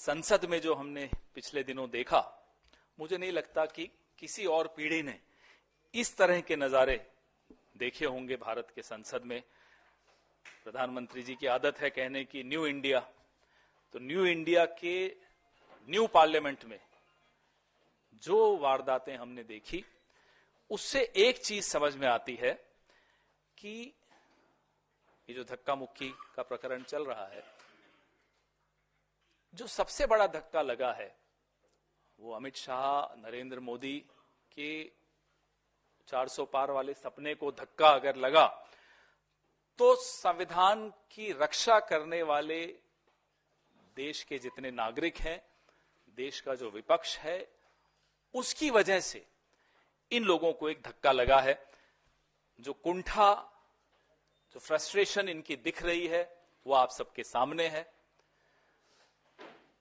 संसद में जो हमने पिछले दिनों देखा, मुझे नहीं लगता कि किसी और पीढ़ी ने इस तरह के नजारे देखे होंगे भारत के संसद में। प्रधानमंत्री जी की आदत है कहने की न्यू इंडिया, तो न्यू इंडिया के न्यू पार्लियामेंट में जो वारदातें हमने देखी, उससे एक चीज समझ में आती है कि ये जो धक्का मुक्की का प्रकरण चल रहा है, जो सबसे बड़ा धक्का लगा है वो अमित शाह, नरेंद्र मोदी के 400 पार वाले सपने को धक्का अगर लगा तो संविधान की रक्षा करने वाले देश के जितने नागरिक हैं, देश का जो विपक्ष है, उसकी वजह से इन लोगों को एक धक्का लगा है। जो कुंठा, जो फ्रस्ट्रेशन इनकी दिख रही है वो आप सबके सामने है।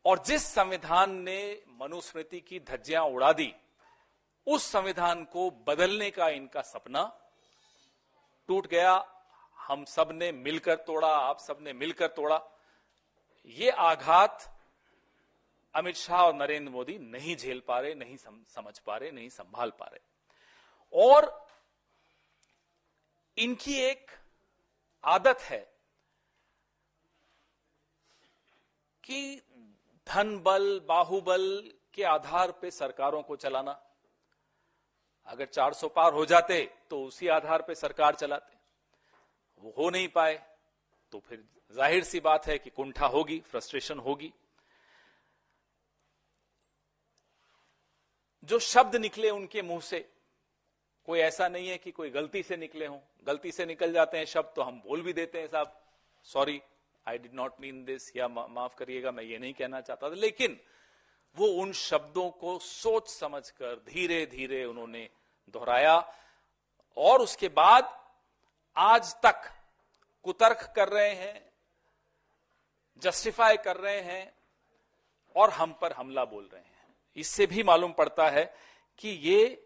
और जिस संविधान ने मनुस्मृति की धज्जियां उड़ा दी, उस संविधान को बदलने का इनका सपना टूट गया। हम सब ने मिलकर तोड़ा, आप सब ने मिलकर तोड़ा। ये आघात अमित शाह और नरेंद्र मोदी नहीं झेल पा रहे, नहीं समझ पा रहे, नहीं संभाल पा रहे। और इनकी एक आदत है कि धन बल, बाहुबल के आधार पे सरकारों को चलाना। अगर 400 पार हो जाते तो उसी आधार पे सरकार चलाते, वो हो नहीं पाए तो फिर जाहिर सी बात है कि कुंठा होगी, फ्रस्ट्रेशन होगी। जो शब्द निकले उनके मुंह से, कोई ऐसा नहीं है कि कोई गलती से निकले हों। गलती से निकल जाते हैं शब्द तो हम बोल भी देते हैं, साहब sorry, I did not mean this, या माफ करिएगा मैं ये नहीं कहना चाहता था। लेकिन वो उन शब्दों को सोच समझकर धीरे धीरे उन्होंने दोहराया और उसके बाद आज तक कुतर्क कर रहे हैं, जस्टिफाई कर रहे हैं और हम पर हमला बोल रहे हैं। इससे भी मालूम पड़ता है कि ये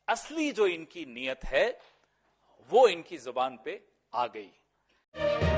असली जो इनकी नीयत है वो इनकी जुबान पे आ गई।